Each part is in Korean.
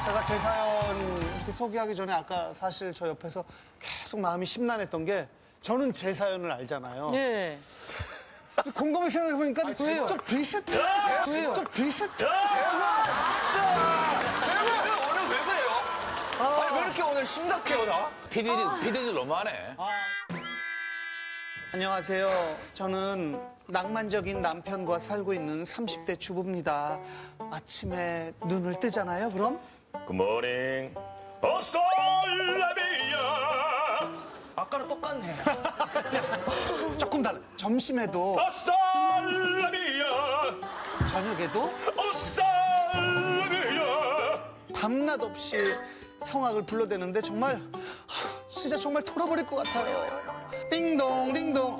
제가 제 사연 이렇게 소개하기 전에 아까 사실 저 옆에서 계속 마음이 심란했던 게 저는 제 사연을 알잖아요. 네. 곰곰이 생각해보니까 왜요? 좀 비슷해. 왜요? 좀 비슷해. 오늘 왜 그래요? 아니, 왜 이렇게 오늘 심각해요, 나? 피디들 너무하네. 안녕하세요. 저는 낭만적인 남편과 살고 있는 30대 주부입니다. 아침에 눈을 뜨잖아요, 그럼? 굿모닝. 어솔라비야. 아까랑 똑같네. 조금 달라. 점심에도, 어솔라비야. 저녁에도, 어솔라비야. 밤낮 없이 성악을 불러대는데 정말 진짜 정말 털어버릴 것 같아요. 띵동 띵동.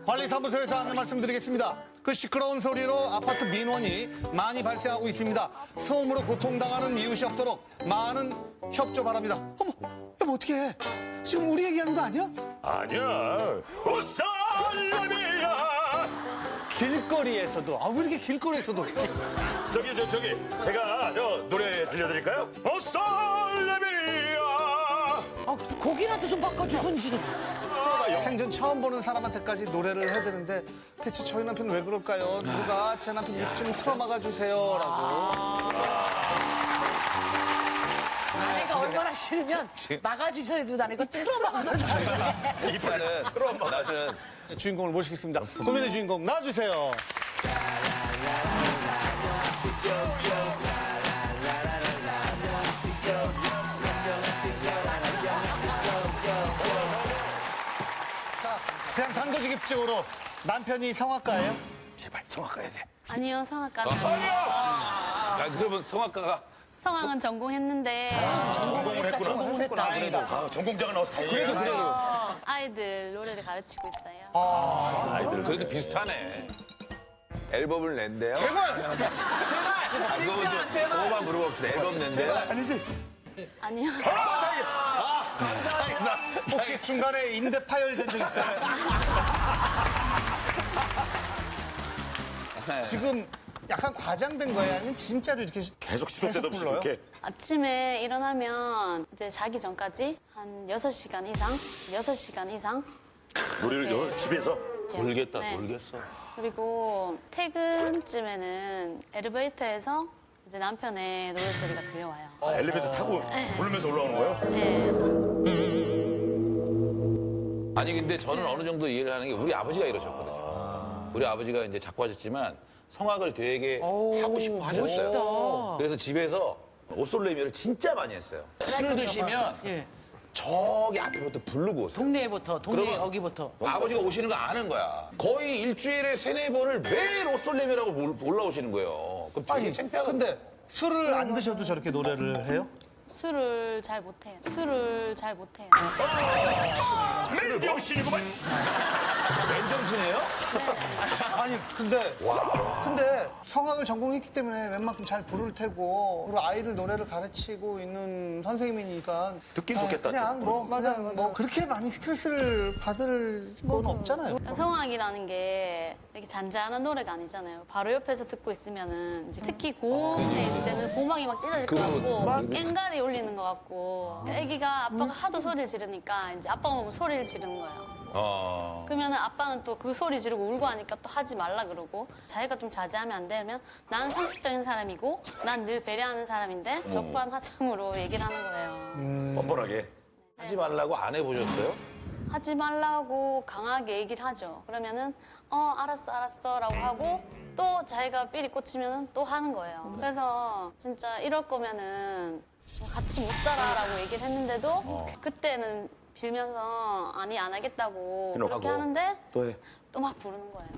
관리사무소에서 안내 말씀드리겠습니다. 그 시끄러운 소리로 아파트 민원이 많이 발생하고 있습니다. 소음으로 고통당하는 이웃이 없도록 많은 협조 바랍니다. 어머, 여보 어떻게 해? 지금 우리 얘기하는 거 아니야? 아니야. 어솔라비야. 길거리에서도 왜 이렇게 길거리에서도 저기 제가 노래 들려드릴까요? 어솔라비야. 곡이라도 좀 바꿔주든지. 생전 처음 보는 사람한테까지 노래를 해드는데 대체 저희 남편 왜 그럴까요? 누가 제 남편 입 좀 틀어막아 주세요라고. 아내가 얼마나 싫으면 막아주셔야도 아니고 틀어막아주세요. 이빨은 나는 주인공을 모시겠습니다. 고민의 주인공 나와주세요. 자, 그냥 단도직입적으로 남편이 성악가예요? 제발 성악가야 돼. 아니요, 성악가는 야, 그러면 성악가가 성악은 전공했는데 전공을 했구나. 전공을 했다. 아, 전공자가 나와서 다행이야. 아이들 노래를 가르치고 있어요. 그래도 비슷하네. 앨범을 낸대요. 제발! 그거만 물어봅시다. 앨범 낸대요. 아니지. 아니요. 혹시 중간에 인대 파열된 적 있어요? 지금 약간 과장된 거예요? 아니면 진짜로 이렇게 계속 시도 때도 없이 불러요? 그렇게. 아침에 일어나면 이제 자기 전까지 한 6시간 이상 노래를 집에서. 돌겠다, 네. 돌겠어. 그리고 퇴근쯤에는 엘리베이터에서 이제 남편의 노래소리가 들려와요. 엘리베이터 타고 부르면서 올라오는 거예요? 네. 아니 근데 저는 어느 정도 이해를 하는 게 우리 아버지가 이러셨거든요. 우리 아버지가 이제 작곡하셨지만 성악을 되게 하고 싶어 하셨어요. 멋있다. 그래서 집에서 옷솔레미를 진짜 많이 했어요. 술을 드시면 예. 저기 앞에부터 부르고 오세요. 동네 그러면 여기부터. 아버지가 오시는 거 아는 거야. 거의 일주일에 3-4번을 매일 옷솔레미라고 올라오시는 거예요. 그럼 되게 창피하거든. 근데 술을 안 드셔도 저렇게 노래를 해요? 술을 잘 못해요. 맨정신이구만. 맨정신이에요? 아니 근데 성악을 전공했기 때문에 웬만큼 잘 부를 테고 그리고 아이들 노래를 가르치고 있는 선생님이니까 듣긴 좋겠다, 그냥 뭐 그렇게 많이 스트레스를 받을 건 없잖아요. 성악이라는 게 이렇게 잔잔한 노래가 아니잖아요. 바로 옆에서 듣고 있으면은 이제 특히 고음에 있을 때는 고막이 막 찢어질 것 같고 깽가리 울리는 것 같고 애기가 아빠가 하도 소리를 지르니까 이제 아빠가 보면 소리를 지르는 거예요. 그러면은 아빠는 또 그 소리 지르고 울고 하니까 또 하지 말라 그러고 자기가 좀 자제하면 안 되면 나는 상식적인 사람이고 난 늘 배려하는 사람인데 적반하장으로 얘기를 하는 거예요. 뻔뻔하게. 하지 말라고 안 해보셨어요? 하지 말라고 강하게 얘기를 하죠. 그러면은 알았어라고 하고 또 자기가 삘이 꽂히면은 또 하는 거예요. 그래서 진짜 이럴 거면은 같이 못 살아라고 얘기를 했는데도 그때는 빌면서 아니 안 하겠다고 그렇게 하고. 하는데 또 해. 또 막 부르는 거예요.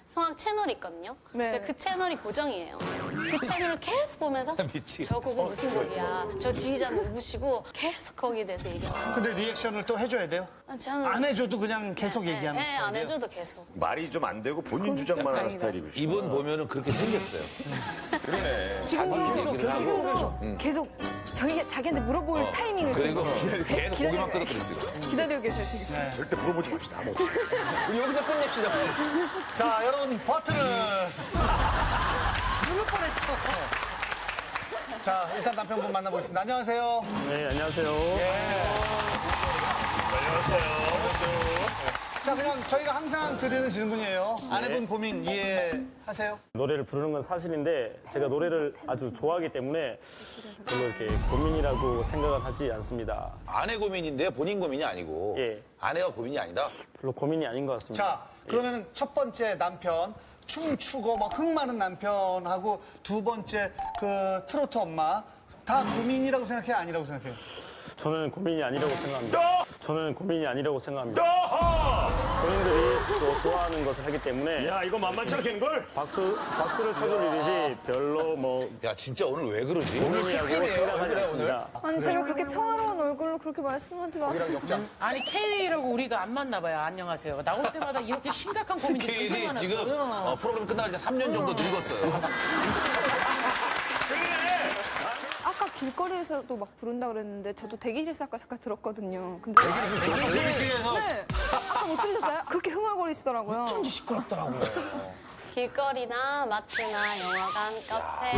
성악 채널이 있거든요. 근데 그 채널이 고정이에요. 그 채널을 계속 보면서 저 곡은 무슨 곡이야. 저 지휘자는 누구시고 계속 거기에 대해서 얘기해요. 근데 리액션을 또 해줘야 돼요? 저는 안 해줘도 그냥 계속 얘기하는 네, 안 스타일이에요? 해줘도 계속. 말이 좀 안 되고 본인 주장만 하는 스타일이고. 이분 보면은 그렇게 생겼어요. 지금도 계속 자기한테 물어볼 타이밍을 그리고 지금 계속 고기만 끄덕거렸어요. 기다리고 계세요 지금. 절대 물어보지 맙시다. 아무것도. 우리 여기서 끝냅시다. 자 여러분 버튼을 누를 뻔했어. 자, 일단 남편분 만나보겠습니다. 안녕하세요. 네, 안녕하세요. 자, 그냥 저희가 항상 드리는 질문이에요. 아내분 고민 이해하세요? 노래를 부르는 건 사실인데 제가 노래를 아주 좋아하기 때문에 별로 이렇게 고민이라고 생각은 하지 않습니다. 아내 고민인데 본인 고민이 아니고 예. 아내가 고민이 아니다. 별로 고민이 아닌 것 같습니다. 자, 그러면은 첫 번째 남편, 춤추고 막 흥 많은 남편하고 두 번째 그 트로트 엄마 다 고민이라고 생각해요? 아니라고 생각해요? 저는 고민이 아니라고 생각합니다. 저는 고민이 아니라고 생각합니다. 본인들이 또 좋아하는 것을 하기 때문에 야, 이거 만만치 않겠는걸? 박수를 쳐줄 일이지 별로 뭐 야 진짜 오늘 왜 그러지? 고민이라고 생각하지 않습니다. 아니 제가 그렇게 평화로운 얼굴로 그렇게 말씀하지 마세요. 아니 K라고 우리가 안 만나 봐요. 안녕하세요. 나올 때마다 이렇게 심각한 고민들이 되게 케일이 많았어요. 지금 프로그램 끝날 때 3년 정도 늙었어요. 아까 길거리에서도 막 부른다 그랬는데 저도 대기실에서 아까 잠깐 들었거든요. 근데 대기실에서 네. 아까 못 들으셨어요? 그렇게 흥얼거리시더라고요. 길거리나 마트나 영화관, 카페,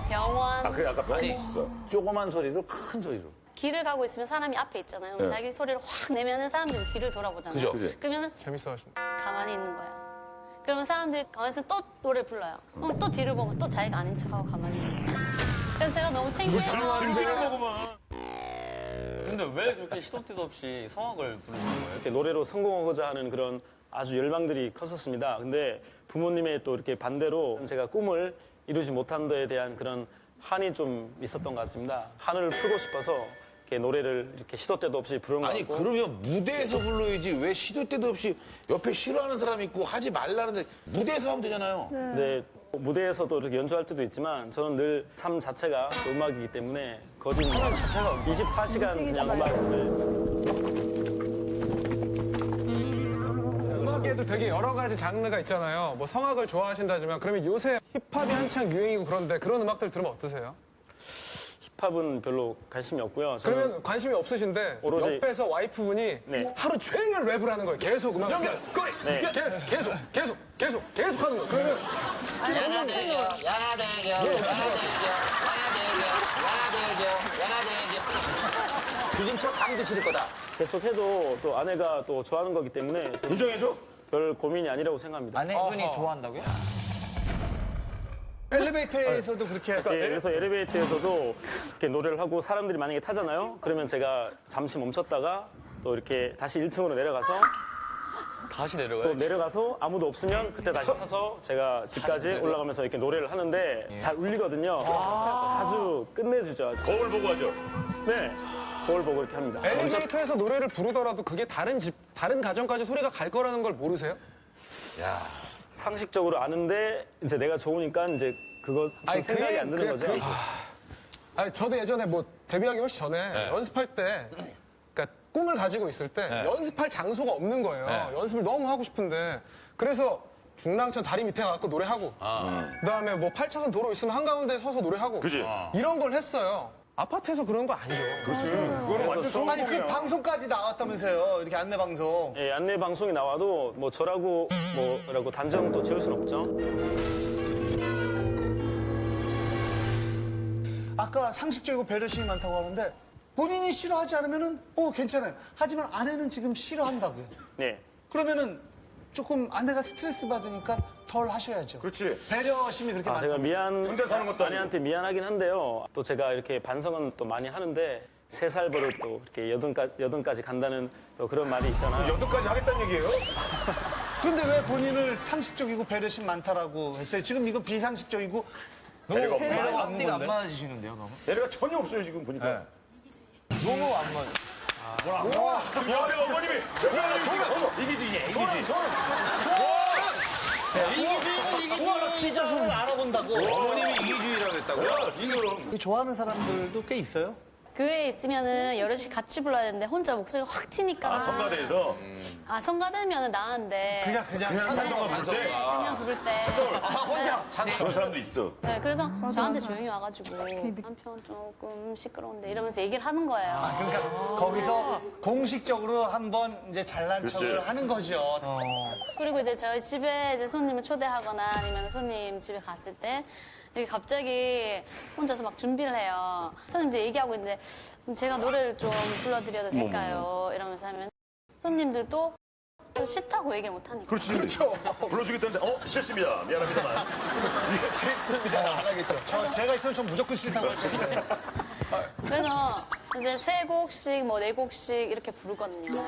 병원. 그래, 아까 아니 있어. 조그만 소리로 큰 소리로. 길을 가고 있으면 사람이 앞에 있잖아요. 그럼 자기 소리를 확 내면은 사람들이 뒤를 돌아보잖아요. 그죠. 그러면은 가만히 있는 거예요. 그러면 사람들이 가만히 있으면 또 노래 불러요. 그럼 또 뒤를 보면 또 자기가 아닌 척하고 가만히 있는 거예요. 그래서 제가 너무 창피해서 즐기는 거구만. 근데 왜 그렇게 시도 때도 없이 성악을 부르는 거예요? 이렇게 노래로 성공하고자 하는 그런 아주 열망들이 컸었습니다. 근데 부모님의 또 이렇게 반대로 제가 꿈을 이루지 못한 데에 대한 그런 한이 좀 있었던 것 같습니다. 한을 풀고 싶어서 이렇게 노래를 이렇게 시도 때도 없이 부른 것 아니 같고 그러면 무대에서 불러야지 왜 시도 때도 없이 옆에 싫어하는 사람 있고 하지 말라는데 무대에서 하면 되잖아요. 근데 무대에서도 이렇게 연주할 때도 있지만 저는 늘 삶 자체가 또 음악이기 때문에 거진 24시간 그냥 음악을 음악에도 되게 여러 가지 장르가 있잖아요. 뭐 성악을 좋아하신다지만 그러면 요새 힙합이 한창 유행이고 그런데 그런 음악들 들으면 어떠세요? 힙합은 별로 관심이 없고요. 저는 그러면 관심이 없으신데 오로지- 옆에서 와이프분이 네. 하루 종일 랩을 하는 거예요. 계속 음악. 네. 계속 하는 거예요. 그러면 지금처럼 강의도 치를 거다. 계속 해도 또 아내가 또 좋아하는 거기 때문에 저는 인정해줘? 별 고민이 아니라고 생각합니다. 아내분이 좋아한다고요? 엘리베이터에서도 그렇게 예, 그래서 엘리베이터에서도 이렇게 노래를 하고 사람들이 만약에 타잖아요. 그러면 제가 잠시 멈췄다가 또 이렇게 다시 1층으로 내려가서 다시 또 내려가요? 내려가서 아무도 없으면 그때 다시 타서 제가 집까지 올라가면서 이렇게 노래를 하는데 잘 울리거든요. 아주 끝내주죠. 아주. 거울 보고 하죠. 네, 거울 보고 이렇게 합니다. 엘리베이터에서 노래를 부르더라도 그게 다른 가정까지 소리가 갈 거라는 걸 모르세요? 상식적으로 아는데 이제 내가 좋으니까 이제 그거 생각이 안 드는 거죠. 아니, 저도 예전에 뭐 데뷔하기 훨씬 전에 연습할 때 그러니까 꿈을 가지고 있을 때 연습할 장소가 없는 거예요. 연습을 너무 하고 싶은데 그래서 중랑천 다리 밑에 가서 노래하고 그다음에 뭐 8차선 도로 있으면 한가운데 서서 노래하고 그지? 이런 걸 했어요. 아파트에서 그런 거 아니죠. 그거는 완전 소음 아니 그 방송까지 나왔다면서요. 이렇게 안내 방송. 예, 안내 방송이 나와도 뭐 저라고 뭐라고 단정 또 지을 수는 없죠. 아까 상식적이고 배려심이 많다고 하는데 본인이 싫어하지 않으면은 괜찮아요. 하지만 아내는 지금 싫어한다고요. 네. 그러면은 조금 아내가 스트레스 받으니까 덜 하셔야죠. 그렇지. 배려심이 그렇게 제가 많다. 혼자 사는 것도 아내한테 미안하긴 한데요. 또 제가 이렇게 반성은 또 많이 하는데 3살 버릇 또 이렇게 여든까지 간다는 또 그런 말이 있잖아요. 여든까지 하겠다는 얘기예요? 근데 왜 본인을 상식적이고 배려심 많다라고 했어요? 지금 이거 비상식적이고 배려가 없나? 배려가 없는 앞뒤가 안 건데. 맞으시는데요, 그러면? 배려가 전혀 없어요, 지금 보니까. 너무 안 맞아요. 야, 내가 어머님이. 이기지, 이기지. 이기주의를 알아본다고. 어머님이 이기주의라고 했다고요? 지금. 좋아하는 사람들도 꽤 있어요. 교회에 있으면은 여럿이 같이 불러야 되는데 혼자 목소리가 확 튀니까. 성가대에서. 성가대면은 나은데. 그냥 찬성가 부를 때. 그냥 부를 때. 혼자. 그런 사람도 있어. 네, 그래서 저한테 조용히 와가지고 남편 조금 시끄러운데 이러면서 얘기를 하는 거예요. 그러니까 거기서 공식적으로 한번 이제 잘난 척을 그렇지. 하는 거죠. 그리고 이제 저희 집에 이제 손님을 초대하거나 아니면 손님 집에 갔을 때 여기 갑자기 혼자서 막 준비를 해요. 손님들 얘기하고 있는데 제가 노래를 좀 불러드려도 될까요? 이러면서 하면 손님들도 싫다고 얘기를 못 하니까. 그렇지. 그렇죠. 불러주겠다는데, 싫습니다. 미안합니다만. 싫습니다. 안 하겠죠. 제가 있으면 전 무조건 싫다고 할 텐데. 그래서 이제 3곡씩 뭐 4곡씩 이렇게 부르거든요.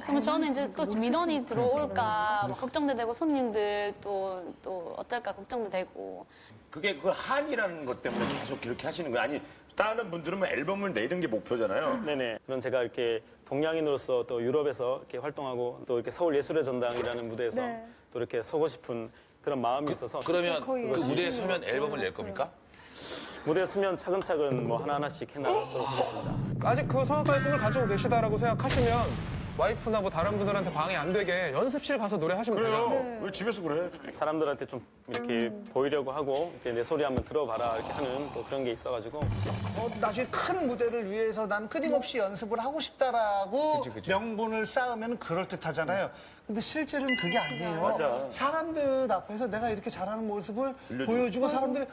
그러면 저는 이제 또 민원이 들어올까 뭐 걱정도 되고 손님들 또 어떨까 걱정도 되고. 그게 그 한이라는 것 때문에 계속 이렇게 하시는 거예요? 아니, 다른 분들은 뭐 앨범을 내는 게 목표잖아요. 네네. 그런 제가 이렇게 동양인으로서 또 유럽에서 이렇게 활동하고 또 이렇게 서울 예술의 전당이라는 무대에서 또 이렇게 서고 싶은 그런 마음이 있어서 그러면 그 무대에 서면 앨범을 낼 겁니까? 무대에 서면 차근차근 뭐 하나하나씩 해나가도록 하겠습니다. 아직 그 성악가의 꿈을 가지고 계시다라고 생각하시면 와이프나 뭐 다른 분들한테 방해 안 되게 연습실 가서 노래하시면 되잖아요. 그래요. 왜 집에서 그래? 사람들한테 좀 이렇게 보이려고 하고 이렇게 내 소리 한번 들어봐라 이렇게 하는 또 그런 게 있어가지고 나중에 큰 무대를 위해서 난 끊임없이 연습을 하고 싶다라고 명분을 쌓으면 그럴듯하잖아요. 근데 실제로는 그게 아니에요. 맞아. 사람들 앞에서 내가 이렇게 잘하는 모습을 보여주고 사람들이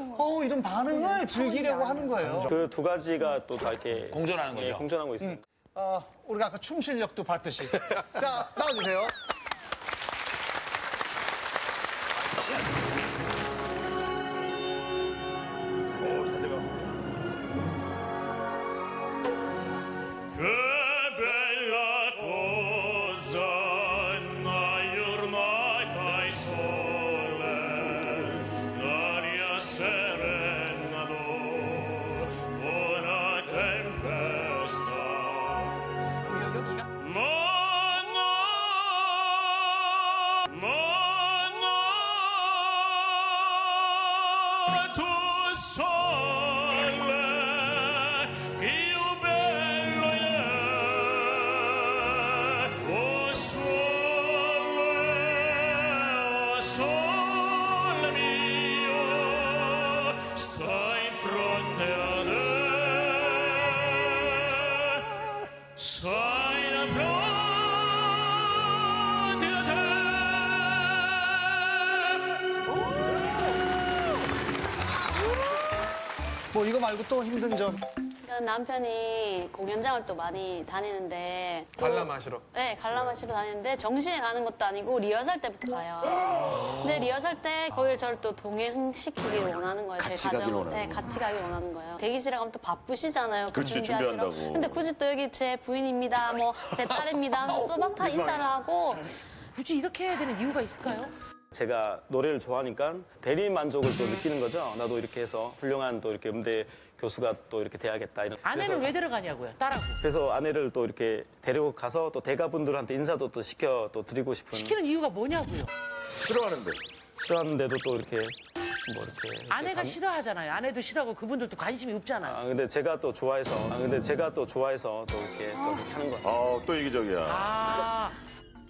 이런 반응을 즐기려고 하는 거예요. 그 두 가지가 또 다 이렇게 공존하는 거죠. 예, 공존하고 있습니다. 우리가 아까 춤 실력도 봤듯이. 자, 나와주세요. 자세가. 뭐 이거 말고 또 힘든 점. 남편이 공연장을 또 많이 다니는데 관람하시러. 네, 관람하시러 다니는데 정시에 가는 것도 아니고 리허설 때부터 가요. 근데 리허설 때 거기를 저를 또 동행시키기를 원하는 거예요. 같이 가기를 원하는 네, 같이 가기를 원하는 거예요. 대기실에 가면 또 바쁘시잖아요. 그 그렇지, 준비하시러. 준비한다고. 근데 굳이 또 여기 제 부인입니다, 뭐 제 딸입니다 하면서 또 막 다 인사를 하고 굳이 이렇게 해야 되는 이유가 있을까요? 제가 노래를 좋아하니까 대리 만족을 또 느끼는 거죠. 나도 이렇게 해서 훌륭한 또 이렇게 음대 교수가 또 이렇게 돼야겠다. 이런. 아내는 왜 데려가냐고요? 딸하고. 그래서 아내를 또 이렇게 데려가서 또 대가분들한테 인사도 또 시켜 또 드리고 싶은. 시키는 이유가 뭐냐고요? 싫어하는데. 싫어하는데도 또 이렇게 뭐 이렇게. 아내가 싫어하잖아요. 아내도 싫어하고 그분들도 관심이 없잖아요. 근데 제가 또 좋아해서. 또 이렇게 또 이렇게 하는 것 같아요. 또 이기적이야. 아,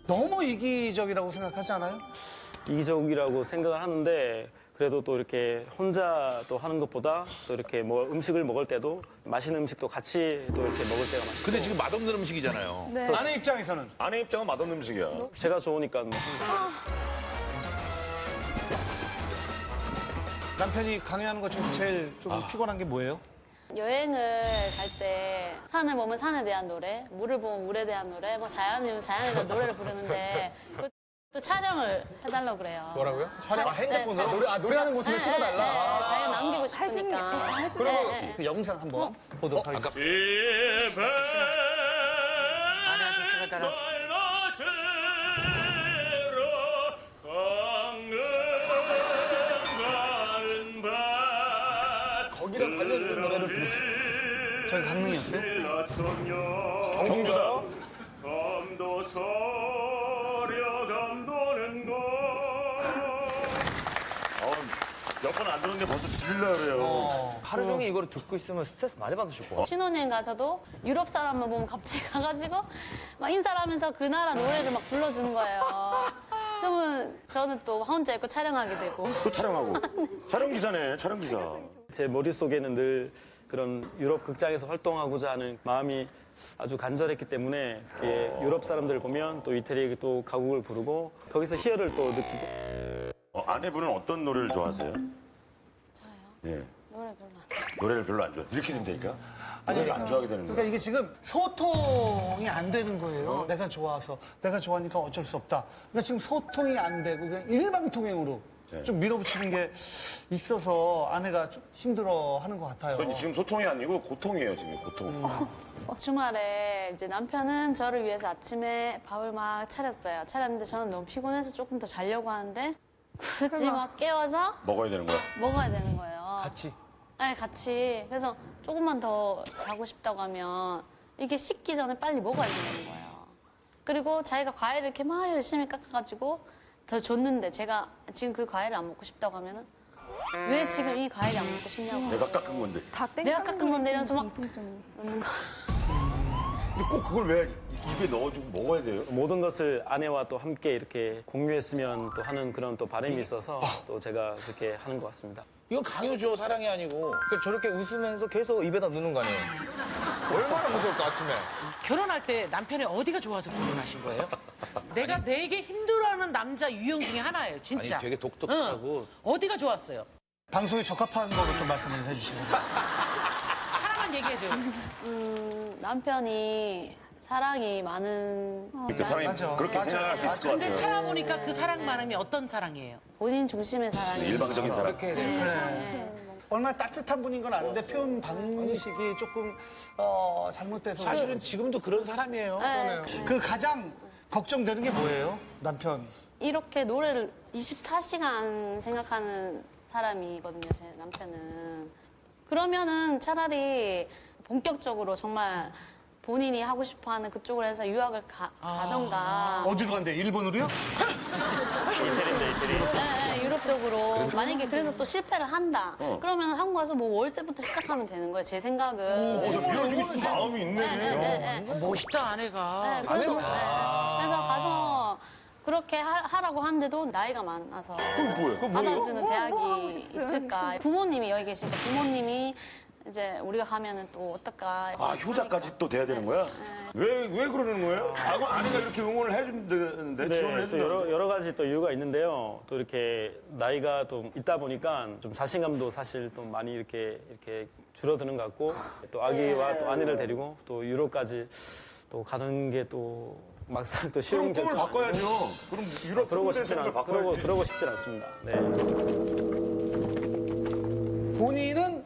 너무 이기적이라고 생각하지 않아요? 이기적이라고 생각을 하는데 그래도 또 이렇게 혼자 또 하는 것보다 또 이렇게 뭐 음식을 먹을 때도 맛있는 음식도 같이 또 이렇게 먹을 때가 맛있고. 근데 지금 맛없는 음식이잖아요. 아내 입장에서는. 아내 입장은 맛없는 음식이야. 제가 좋으니까 뭐. 남편이 강요하는 것 중에 제일 좀 피곤한 게 뭐예요? 여행을 갈 때 산을 보면 산에 대한 노래, 물을 보면 물에 대한 노래, 뭐 자연이면 자연에 대한 노래를 부르는데 또 촬영을 해달라고 그래요. 뭐라고요? 촬영? 핸드폰으로? 노래하는 모습을 찍어달라. 자기가 남기고 싶으니까. 그러면 그 영상 한번 보도록 하겠습니다. 아내한테 제가 따라. 거기랑 관련 있는 노래를 부르시. 저희 강릉이었어요? 경주다. 몇 번 안 들었는데 벌써 질러 그래요. 하루 종일 이거를 듣고 있으면 스트레스 많이 받으실 거야. 신혼여행 가서도 유럽 사람만 보면 갑자기 가가지고 막 인사를 하면서 그 나라 노래를 막 불러주는 거예요. 그러면 저는 또 혼자 있고 촬영하게 되고. 또 촬영하고. 촬영 기사네, 촬영 기사. 제 머릿속에는 늘 그런 유럽 극장에서 활동하고자 하는 마음이 아주 간절했기 때문에 이렇게 유럽 사람들 보면 또 이태리에 또 가곡을 부르고 거기서 희열을 또 느끼고. 아내분은 어떤 노래를 좋아하세요? 저요? 네. 노래 별로 안 좋아. 노래를 별로 안 좋아. 이렇게 된다니까? 노래를 안 좋아하게 되는 그러니까 거야. 이게 지금 소통이 안 되는 거예요. 내가 좋아서, 내가 좋아하니까 어쩔 수 없다. 그러니까 지금 소통이 안 되고 그냥 일방통행으로 좀 밀어붙이는 게 있어서 아내가 좀 힘들어하는 것 같아요. 그래서 지금 소통이 아니고 고통이에요, 지금 고통. 주말에 이제 남편은 저를 위해서 아침에 밥을 막 차렸어요. 차렸는데 저는 너무 피곤해서 조금 더 자려고 하는데 굳이 막 깨워서 먹어야 되는 거야. 먹어야 되는 거예요. 같이. 네, 같이. 그래서 조금만 더 자고 싶다고 하면 이게 식기 전에 빨리 먹어야 된다는 거예요. 그리고 자기가 과일을 이렇게 막 열심히 깎아가지고 더 줬는데 제가 지금 그 과일을 안 먹고 싶다고 하면은 왜 지금 이 과일이 안 먹고 싶냐고. 내가 깎은 건데. 다 내가 깎은 건데 이러면서 막 공통점이. 넣는 거. 근데 꼭 그걸 왜 입에 넣어주고 먹어야 돼요? 모든 것을 아내와 또 함께 이렇게 공유했으면 또 하는 그런 또 바람이 있어서 또 제가 그렇게 하는 것 같습니다. 이건 강요죠, 사랑이 아니고. 저렇게 웃으면서 계속 입에다 넣는 거 아니에요? 얼마나 무서울까, 아침에. 결혼할 때 남편이 어디가 좋아서 결혼하신 거예요? 내가 되게 힘들어하는 남자 유형 중에 하나예요, 진짜. 아니, 되게 독특하고. 응. 어디가 좋았어요? 방송에 적합한 거로 좀 말씀을 해주시면. 하나만 얘기해줘요. 남편이 사랑이 많은 그 사람이 맞아. 그렇게 맞아. 생각할 수 있을 것 근데 같아요. 살아보니까 그 사랑만음이 어떤 사랑이에요? 본인 중심의 사랑이. 일방적인 사람. 얼마나 따뜻한 분인 건 아는데 표현 방식이 조금 잘못돼서. 사실은 지금도 그런 사람이에요. 그 가장 걱정되는 게 뭐예요? 남편. 이렇게 노래를 24시간 생각하는 사람이거든요, 제 남편은. 그러면은 차라리 본격적으로 정말 본인이 하고 싶어 하는 그쪽으로 해서 유학을 가던가. 어디로 간대? 일본으로요? 이태리인데, 이태리. 네, 유럽 쪽으로. 만약에 그래서 또 실패를 한다. 그러면 한국 와서 뭐 월세부터 시작하면 되는 거예요, 제 생각은. 저 밀어주고 싶은 마음이 있네. 멋있다, 아내가. 네, 그래서 가서 그렇게 하라고 하는데도 나이가 많아서 받아주는 대학이 있을까. 부모님이 여기 계시니까 부모님이 이제 우리가 가면은 또 어떨까. 아, 효자까지 또 돼야 되는 거야? 왜 그러는 거예요? 아내가 이렇게 응원을 해준다는데, 지원을 네, 또 해준다는데. 여러 가지 또 이유가 있는데요. 또 이렇게 나이가 좀 있다 보니까 좀 자신감도 사실 또 많이 이렇게 줄어드는 것 같고 또 아기와 또 아내를 데리고 또 유럽까지 또 가는 게 또 막상 또 쉬운 그럼 꿈을 결정 아니고. 바꿔야죠. 그럼 유럽 그러고 군대 싶진 생각을 바꿔야지. 그러고 싶진 않습니다. 네. 본인은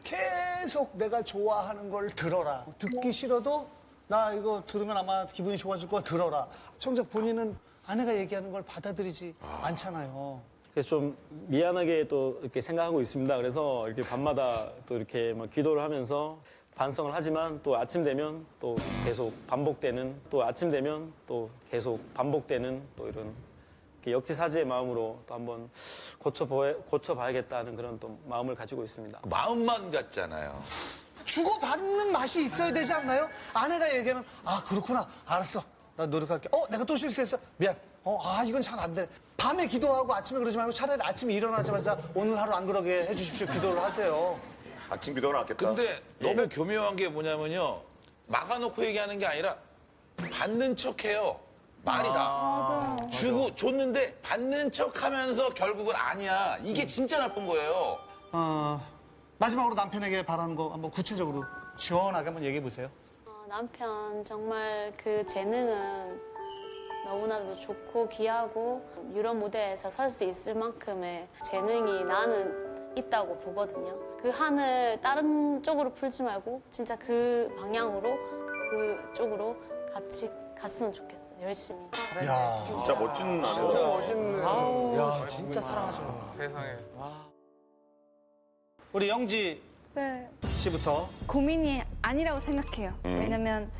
계속 내가 좋아하는 걸 들어라. 듣기 싫어도 나 이거 들으면 아마 기분이 좋아질 거야 들어라. 정작 본인은 아내가 얘기하는 걸 받아들이지 않잖아요. 그래서 좀 미안하게 또 이렇게 생각하고 있습니다. 그래서 이렇게 밤마다 또 이렇게 막 기도를 하면서 반성을 하지만 또 아침 되면 또 계속 반복되는 또 아침 되면 또 계속 반복되는 또 이런 이렇게 역지사지의 마음으로 또 한번 고쳐봐야겠다는 그런 또 마음을 가지고 있습니다. 마음만 같잖아요. 주고받는 맛이 있어야 되지 않나요? 아내가 얘기하면 아 그렇구나 알았어 나 노력할게. 내가 또 실수했어 미안. 이건 잘 안 되네. 밤에 기도하고 아침에 그러지 말고 차라리 아침에 일어나자마자 오늘 하루 안 그러게 해주십시오 기도를 하세요. 아침 기도가 낫겠다. 근데 너무 교묘한 게 뭐냐면요. 막아놓고 얘기하는 게 아니라 받는 척해요. 말이 다. 주고 줬는데 받는 척하면서 결국은 아니야. 이게 진짜 나쁜 거예요. 마지막으로 남편에게 바라는 거 한번 구체적으로 시원하게 한번 얘기해 보세요. 남편 정말 그 재능은 너무나도 좋고 귀하고 유럽 무대에서 설 수 있을 만큼의 재능이 나는 있다고 보거든요. 그 한을 다른 쪽으로 풀지 말고 진짜 그 방향으로 그쪽으로 같이 갔으면 좋겠어요. 열심히. 야 진짜 멋진 아내다. 진짜 멋있는. 아우, 진짜 사랑하시는 세상에. 우리 영지 네. 씨부터. 고민이 아니라고 생각해요. 왜냐면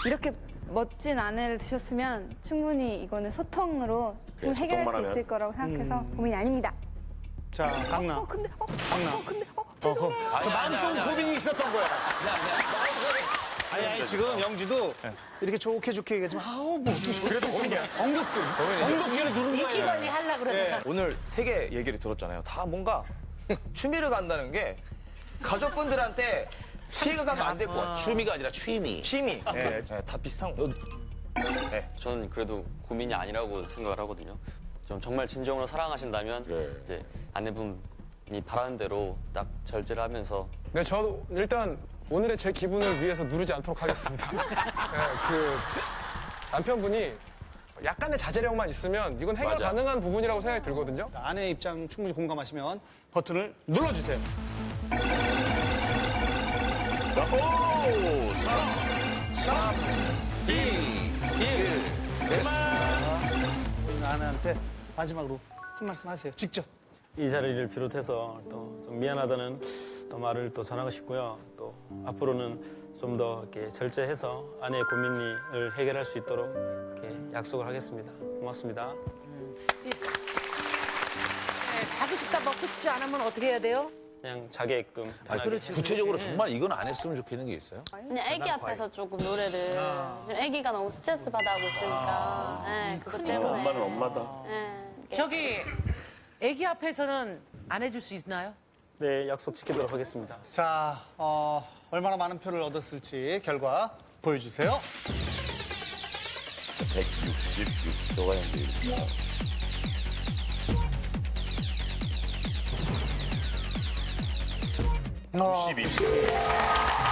이렇게 멋진 아내를 두셨으면 충분히 이거는 소통으로 충분히 해결할 소통만 수 하면. 있을 거라고 생각해서 고민이 아닙니다. 자 강남. 근데 강남. 죄송해요. 마음속 고민이 있었던 거야. 아니 지금 영지도 이렇게 좋게 얘기하지만 뭐 어떻게 그래도 고민이야. 엉겁기를 누른 인기 거예요. 관리 하려고 그러다가. 오늘 세 개 얘기를 들었잖아요. 다 뭔가 취미를 간다는 게 가족분들한테 피해가 가면 안 될 것 같아요. 취미가 아니라 취미. 취미. 네, 다 비슷한 거. 저는 그래도 고민이 아니라고 생각을 하거든요. 좀 정말 진정으로 사랑하신다면 네. 이제 아내분 남편이 바라는 대로 딱 절제를 하면서 네, 저도 일단 오늘의 제 기분을 위해서 누르지 않도록 하겠습니다. 네, 그 남편분이 약간의 자제력만 있으면 이건 해결 맞아. 가능한 부분이라고 생각이 들거든요. 아내의 입장 충분히 공감하시면 버튼을 눌러주세요. 3, 2, 1. 아내한테 마지막으로 한 말씀 하세요. 직접. 이 자리를 비롯해서 또 좀 미안하다는 또 말을 또 전하고 싶고요. 또 앞으로는 좀 더 이렇게 절제해서 아내의 고민을 해결할 수 있도록 이렇게 약속을 하겠습니다. 고맙습니다. 네, 자고 싶다 먹고 싶지 않으면 어떻게 해야 돼요? 그냥 자게끔 편하게. 그렇지. 구체적으로 정말 이건 안 했으면 좋겠는 게 있어요? 그냥 애기 앞에서 조금 노래를 지금 애기가 너무 스트레스 받아하고 있으니까 네, 그것 때문에 엄마는 엄마다. 네, 이렇게 저기 애기 앞에서는 안 해줄 수 있나요? 네, 약속 지키도록 하겠습니다. 자, 얼마나 많은 표를 얻었을지 결과 보여주세요. 166표가 있는데. 62표.